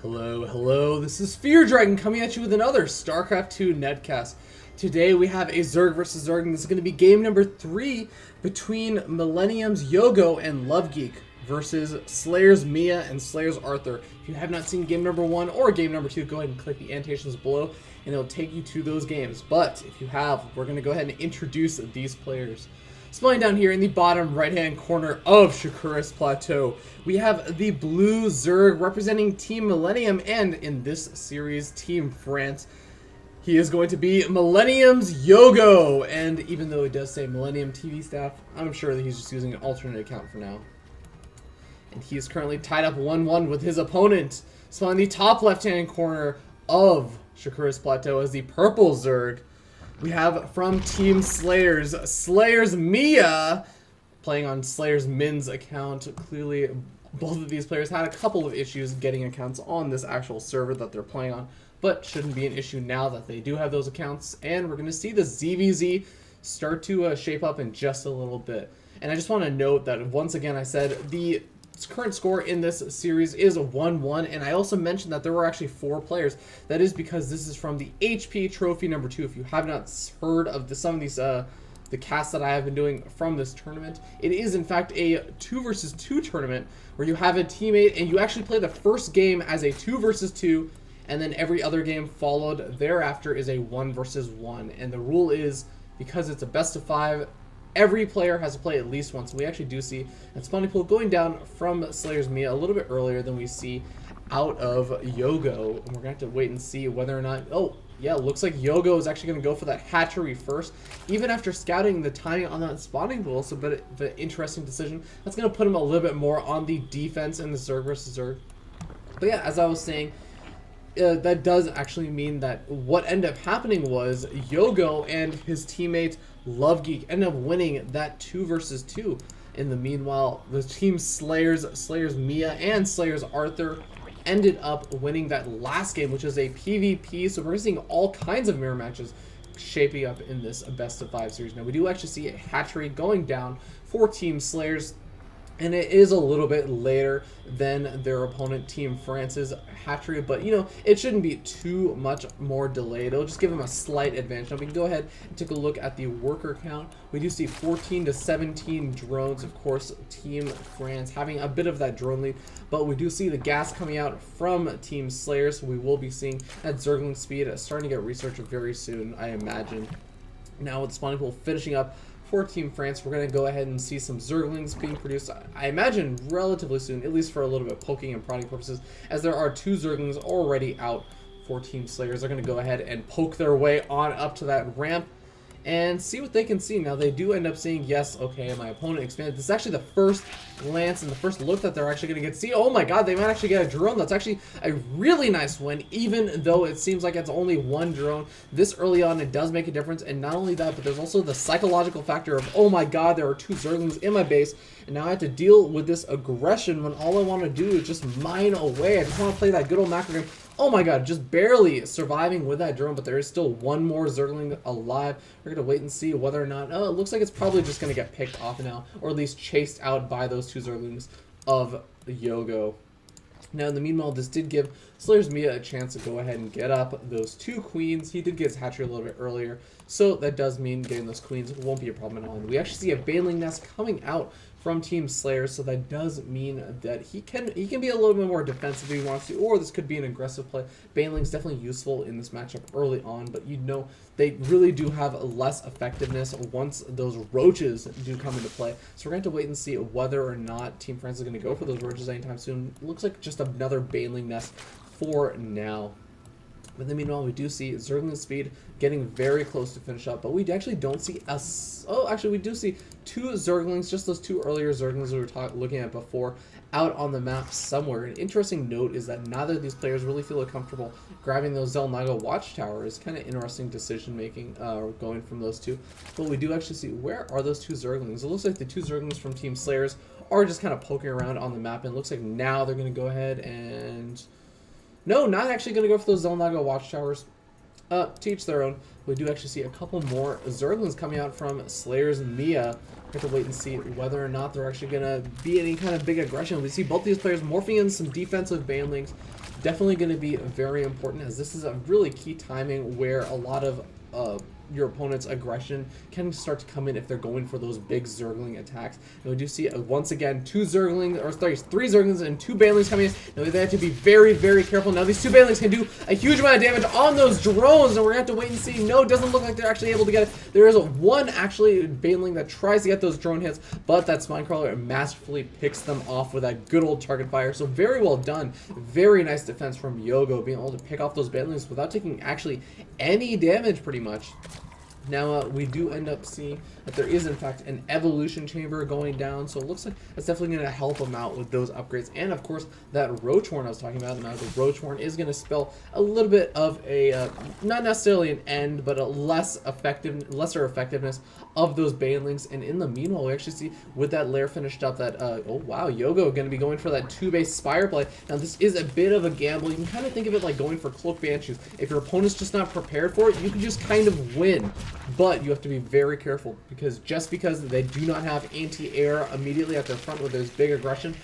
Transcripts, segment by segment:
Hello, hello, this is Fear Dragon coming at you with another StarCraft 2 netcast. Today we have a Zerg versus Zerg, and this is going to be game number 3 between MilleniumYogo and LoveGeek versus SlayerSMiya and SlayerSArthur. If you have not seen game number 1 or game number 2, go ahead and click the annotations below and it'll take you to those games. But if you have, we're going to go ahead and introduce these players. Spawning down here in the bottom right-hand corner of Shakuras Plateau, we have the blue Zerg representing Team Millennium, and in this series, Team France. He is going to be MilleniumYogo, and even though it does say Millennium TV staff, I'm sure that he's just using an alternate account for now. And he is currently tied up 1-1 with his opponent. Spawning the top left-hand corner of Shakuras Plateau as the purple Zerg. We have from Team Slayers, SlayerSMiya, playing on SlayerSMin's account. Clearly, both of these players had a couple of issues getting accounts on this actual server that they're playing on, but shouldn't be an issue now that they do have those accounts. And we're going to see the ZVZ start to shape up in just a little bit. And I just want to note that once again, I said the current score in this series is a 1-1, and I also mentioned that there were actually 4 players. That is because this is from the HP Trophy number 2. If you have not heard of some of these the casts that I have been doing from this tournament, it is in fact a 2 versus 2 tournament where you have a teammate and you actually play the first game as a 2 versus 2, and then every other game followed thereafter is a 1 versus 1. And the rule is, because it's a best of 5, every player has to play at least once. We actually do see that spawning pool going down from SlayerSMiya a little bit earlier than we see out of Yogo. And we're going to have to wait and see whether or not... Oh, yeah, looks like Yogo is actually going to go for that hatchery first. Even after scouting the timing on that spawning pool, it's a bit of an interesting decision. That's going to put him a little bit more on the defense in the Zerg versus Zerg. But yeah, as I was saying, that does actually mean that what ended up happening was Yogo and his teammate LoveGeek ended up winning that 2 versus 2. In the meanwhile, the team SlayerSMiya and SlayerSArthur ended up winning that last game, which is a PvP. So we're seeing all kinds of mirror matches shaping up in this best of 5 series. Now we do actually see a hatchery going down for Team Slayers, and it is a little bit later than their opponent, Team France's hatchery, but you know, it shouldn't be too much more delayed. It'll just give them a slight advantage. Now we can go ahead and take a look at the worker count. We do see 14 to 17 drones. Of course, Team France having a bit of that drone lead, but we do see the gas coming out from Team Slayer, so we will be seeing that Zergling speed starting to get researched very soon, I imagine. Now with the spawning pool finishing up for Team France, we're going to go ahead and see some Zerglings being produced, I imagine, relatively soon, at least for a little bit poking and prodding purposes, as there are 2 Zerglings already out for Team Slayers. They're going to go ahead and poke their way on up to that ramp and see what they can see. Now, they do end up seeing, yes, okay, my opponent expanded. This is actually the first glance and the first look that they're actually going to get to see. Oh my god, they might actually get a drone. That's actually a really nice win, even though it seems like it's only 1 drone. This early on, it does make a difference, and not only that, but there's also the psychological factor of, oh my god, there are 2 Zerglings in my base, and now I have to deal with this aggression when all I want to do is just mine away. I just want to play that good old macro game. Oh my god, just barely surviving with that drone, but there is still 1 more Zergling alive. We're going to wait and see whether or not... Oh, it looks like it's probably just going to get picked off now, or at least chased out by those 2 Zerglings of Yogo. Now, in the meanwhile, this did give SlayerSMiya a chance to go ahead and get up those 2 queens. He did get his hatchery a little bit earlier, so that does mean getting those queens won't be a problem at all. And we actually see a Baneling nest coming out from Team Slayer, so that does mean that he can be a little bit more defensive if he wants to, or this could be an aggressive play. Baneling's definitely useful in this matchup early on, but you know they really do have less effectiveness once those roaches do come into play. So we're going to have to wait and see whether or not Team France is going to go for those roaches anytime soon. It looks like just another Baneling nest for now. But then meanwhile, we do see Zergling speed getting very close to finish up, but we actually don't see us. Oh, actually, we do see 2 Zerglings, just those 2 earlier Zerglings we were looking at before, out on the map somewhere. An interesting note is that neither of these players really feel comfortable grabbing those Xel'Naga watchtowers. Kind of interesting decision making going from those 2. But we do actually see, where are those 2 Zerglings? It looks like the 2 Zerglings from Team Slayers are just kind of poking around on the map, and it looks like now they're going to go ahead and... No, not actually going to go for those Xel'Naga watchtowers. To each their own. We do actually see a couple more Zerglings coming out from SlayerSMiya. We have to wait and see whether or not they're actually going to be any kind of big aggression. We see both these players morphing in some defensive banelings. Definitely going to be very important, as this is a really key timing where a lot of your opponent's aggression can start to come in if they're going for those big Zergling attacks. And we do see once again three Zerglings and 2 banelings coming in. Now they have to be very, very careful. Now these 2 banelings can do a huge amount of damage on those drones, and we're gonna have to wait and see. No, it doesn't look like they're actually able to get it. There is one actually baneling that tries to get those drone hits, but that Spinecrawler masterfully picks them off with that good old target fire. So very well done. Very nice defense from Yogo, being able to pick off those banelings without taking actually any damage pretty much. Now, we do end up seeing that there is, in fact, an evolution chamber going down, so it looks like that's definitely going to help them out with those upgrades. And, of course, that Roach Horn I was talking about, now the Roach Horn is going to spell a little bit of a, not necessarily an end, but a lesser effectiveness of those banelings. And in the meanwhile, we actually see, with that lair finished up, that, oh, wow, Yogo going to be going for that 2-base Spire play. Now, this is a bit of a gamble. You can kind of think of it like going for Cloak Banshees. If your opponent's just not prepared for it, you can just kind of win. But you have to be very careful, because just because they do not have anti-air immediately at their front with this big aggression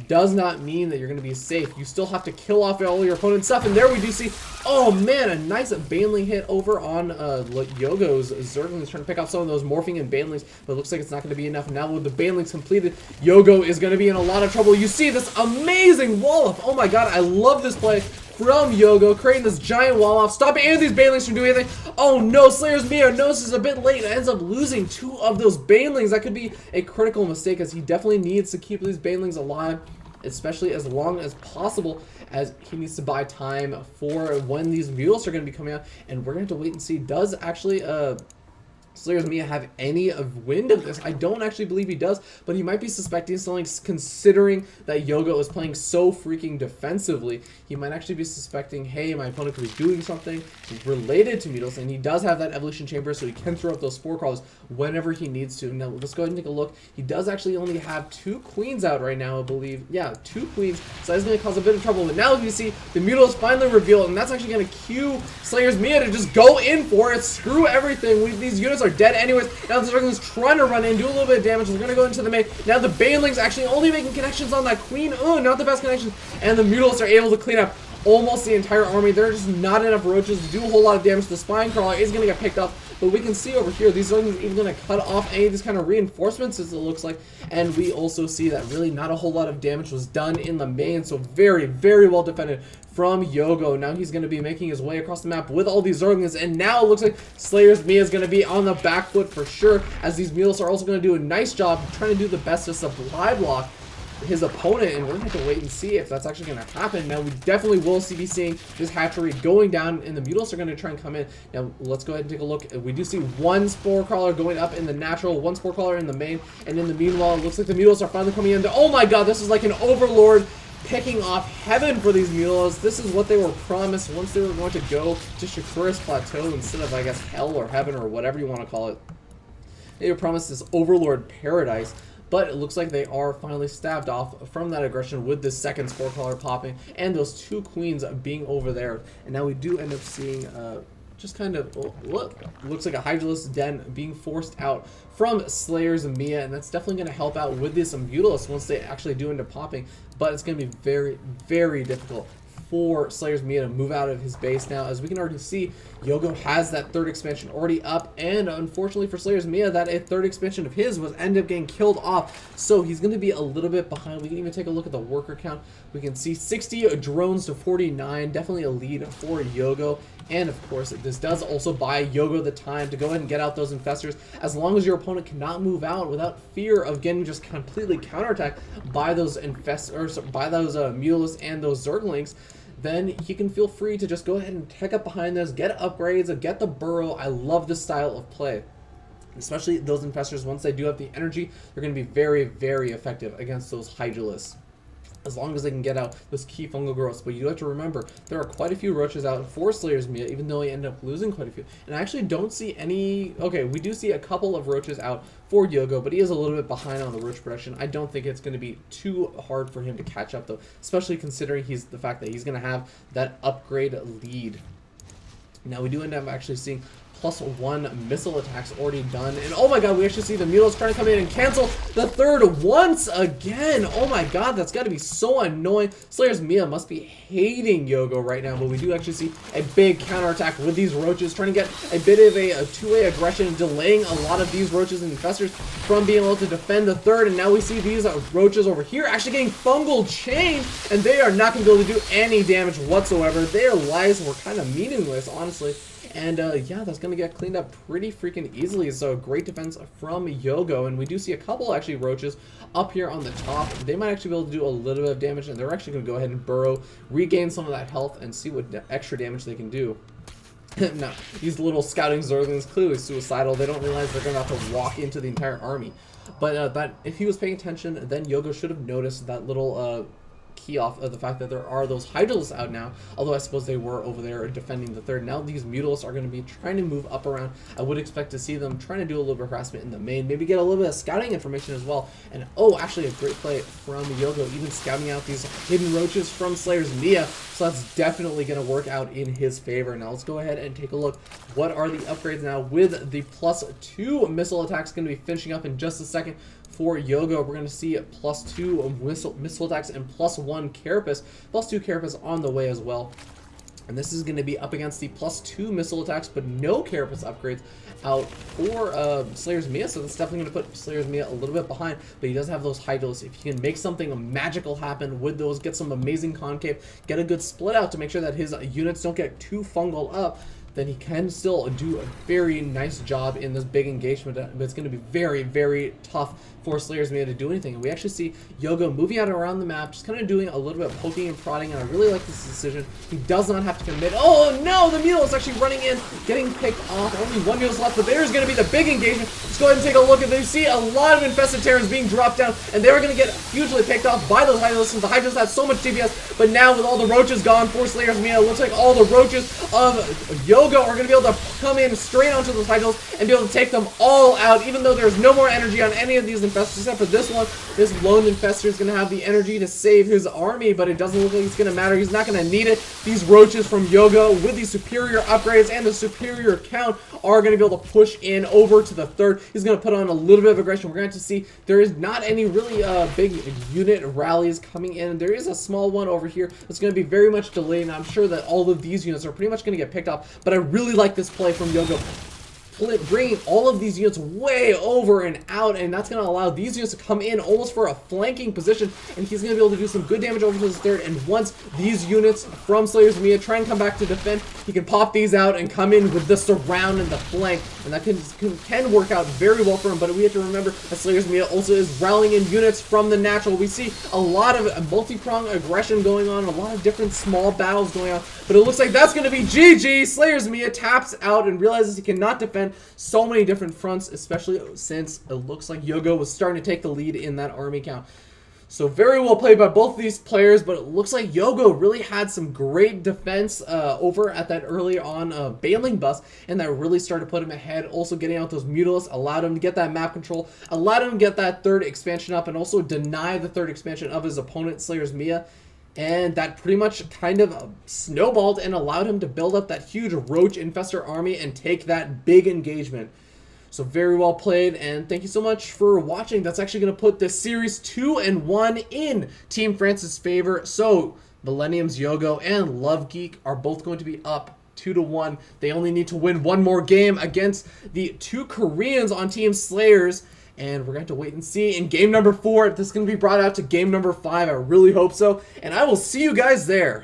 does not mean that you're going to be safe. You still have to kill off all your opponent's stuff. And there we do see, oh man, a nice baneling hit over on Yogo's Zerglings, trying to pick off some of those morphing and banelings, but it looks like it's not going to be enough. Now with the banelings completed, Yogo is going to be in a lot of trouble. You see this amazing wall up. Oh my god, I love this play from Yogo, creating this giant wall off, stopping any of these banelings from doing anything. Oh no, SlayerSMiya notices a bit late and ends up losing 2 of those banelings. That could be a critical mistake, as he definitely needs to keep these banelings alive, especially as long as possible, as he needs to buy time for when these mules are going to be coming out. And we're going to have to wait and see, does actually SlayerSMiya have any wind of this? I don't actually believe he does, but he might be suspecting something, considering that Yogo is playing so freaking defensively. He might actually be suspecting, hey, my opponent could be doing something related to Needles, and he does have that evolution chamber, so he can throw up those spore crawlers whenever he needs to. Now, let's go ahead and take a look. He does actually only have 2 queens out right now, I believe. Yeah, 2 queens, so that's going to cause a bit of trouble. But now you see the Mutilus finally revealed, and that's actually going to cue SlayerSMiya to just go in for it. Screw everything. These units are dead anyways. Now the Zergling's trying to run in, do a little bit of damage. We're going to go into the main. Now the banelings actually only making connections on that queen. Oh, not the best connections. And the Mutilus are able to clean up almost the entire army. There's just not enough roaches to do a whole lot of damage. The Spinecrawler is going to get picked up, but we can see over here, these Zerglings are even going to cut off any of these kind of reinforcements, as it looks like. And we also see that really not a whole lot of damage was done in the main, so very, very well defended from Yogo. Now he's going to be making his way across the map with all these Zerglings, and now it looks like SlayerSMiya is going to be on the back foot for sure, as these mules are also going to do a nice job trying to do the best to supply block his opponent, and we're going to have to wait and see if that's actually going to happen. Now, we definitely will be seeing this hatchery going down, and the Mutilus are going to try and come in. Now, let's go ahead and take a look. We do see 1 Spore Crawler going up in the natural, 1 Spore Crawler in the main, and in the meanwhile, it looks like the Mutilus are finally coming in. Oh my god, this is like an Overlord picking off heaven for these Mutilus. This is what they were promised once they were going to go to Shakuras Plateau instead of, I guess, hell or heaven or whatever you want to call it. They were promised this Overlord paradise. But it looks like they are finally staved off from that aggression with this second Spore Crawler popping and those 2 queens being over there. And now we do end up seeing just kind of, looks like a Hydralisk Den being forced out from SlayerSMiya, and that's definitely going to help out with this Mutilus once they actually do end up popping. But it's going to be very, very difficult for SlayerSMiya to move out of his base now. As we can already see, Yogo has that 3rd expansion already up, and unfortunately for SlayerSMiya, that a 3rd expansion of his was ended up getting killed off, so he's going to be a little bit behind. We can even take a look at the worker count. We can see 60 drones to 49, definitely a lead for Yogo. And of course, this does also buy Yogo the time to go ahead and get out those infestors, as long as your opponent cannot move out without fear of getting just completely counterattacked by those Mutilus and those Zerglings. Then you can feel free to just go ahead and tech up behind those, get upgrades, get the burrow. I love this style of play. Especially those infestors, once they do have the energy, they're going to be very, very effective against those Hydralisks, as long as they can get out those key fungal growths. But you do have to remember, there are quite a few roaches out for SlayerSMiya, even though he ended up losing quite a few. And I actually don't see any, okay, we do see a couple of roaches out for Yogo, but he is a little bit behind on the roach production. I don't think it's going to be too hard for him to catch up, though, especially considering the fact that he's going to have that upgrade lead. Now we do end up actually seeing +1 missile attacks already done. And oh my god, we actually see the Mulos trying to come in and cancel the third once again. Oh my god, that's got to be so annoying. SlayerSMiya must be hating Yogo right now, but we do actually see a big counterattack with these roaches, trying to get a bit of a two-way aggression, delaying a lot of these roaches and infestors from being able to defend the third. And now we see these roaches over here actually getting fungal chain, and they are not going to be able to do any damage whatsoever. Their lives were kind of meaningless, honestly. And yeah, that's going to get cleaned up pretty freaking easily. So great defense from Yogo. And we do see a couple actually roaches up here on the top. They might actually be able to do a little bit of damage, and they're actually going to go ahead and burrow, regain some of that health, and see what extra damage they can do. No, these little scouting Zerglings clearly suicidal. They don't realize they're going to have to walk into the entire army. But that if he was paying attention, then Yogo should have noticed that little key off of the fact that there are those Hydralisks out now, although I suppose they were over there defending the third. Now these Mutalisks are going to be trying to move up around. I would expect to see them trying to do a little bit of harassment in the main, maybe get a little bit of scouting information as well. And oh, actually a great play from Yogo, even scouting out these hidden roaches from SlayerSMiya, so that's definitely going to work out in his favor. Now let's go ahead and take a look. What are the upgrades now with the +2 missile attacks going to be finishing up in just a second. For Yogo, we're going to see +2 missile attacks and +1 carapace, +2 carapace on the way as well. And this is going to be up against the +2 missile attacks, but no carapace upgrades out for SlayerSMiya. So that's definitely going to put SlayerSMiya a little bit behind, but he does have those Hydralisks. If he can make something magical happen with those, get some amazing concave, get a good split out to make sure that his units don't get too fungal up, then he can still do a very nice job in this big engagement, but it's going to be very, very tough for SlayerSMiya to do anything. And we actually see Yogo moving out around the map, just kind of doing a little bit of poking and prodding, and I really like this decision. He does not have to commit. Oh no, the Mule is actually running in, getting picked off. Only one Mule is left, but there's going to be the big engagement. Let's go ahead and take a look at this. You see a lot of infested Terrans being dropped down, and they were going to get hugely picked off by those Hydralisks, since the Hydralisks have so much DPS, but now with all the roaches gone for SlayerSMiya, it looks like all the roaches of Yogo are going to be able to come in straight onto those Hydralisks and be able to take them all out, even though there's no more energy on any of these infestors except for this one. This lone infestor is going to have the energy to save his army, but it doesn't look like it's going to matter. He's not going to need it. These roaches from Yogo with the superior upgrades and the superior count are going to be able to push in over to the third. He's going to put on a little bit of aggression. We're going to see there is not any really big unit rallies coming in. There is a small one over here that's going to be very much delayed, and I'm sure that all of these units are pretty much going to get picked off, but I really like this play from Yogo, bringing all of these units way over and out, and that's going to allow these units to come in almost for a flanking position, and he's going to be able to do some good damage over to his third. And once these units from SlayerSMiya try and come back to defend, he can pop these out and come in with the surround and the flank, and that can work out very well for him. But we have to remember that SlayerSMiya also is rallying in units from the natural. We see a lot of multi-pronged aggression going on, a lot of different small battles going on, but it looks like that's going to be GG. SlayerSMiya taps out and realizes he cannot defend so many different fronts, especially since it looks like Yogo was starting to take the lead in that army count. So very well played by both of these players, but it looks like Yogo really had some great defense over at that early on Bailing bus, and that really started to put him ahead. Also getting out those Mutalisks allowed him to get that map control, allowed him to get that third expansion up, and also deny the third expansion of his opponent, SlayerSMiya. And that pretty much kind of snowballed and allowed him to build up that huge roach infestor army and take that big engagement. So very well played, and thank you so much for watching. That's actually going to put this series 2-1 in Team France's favor. So MilleniumYogo and LoveGeek are both going to be up 2-1. They only need to win one more game against the two Koreans on Team Slayers. And we're going to have to wait and see in game number 4 if this is going to be brought out to game number 5. I really hope so. And I will see you guys there.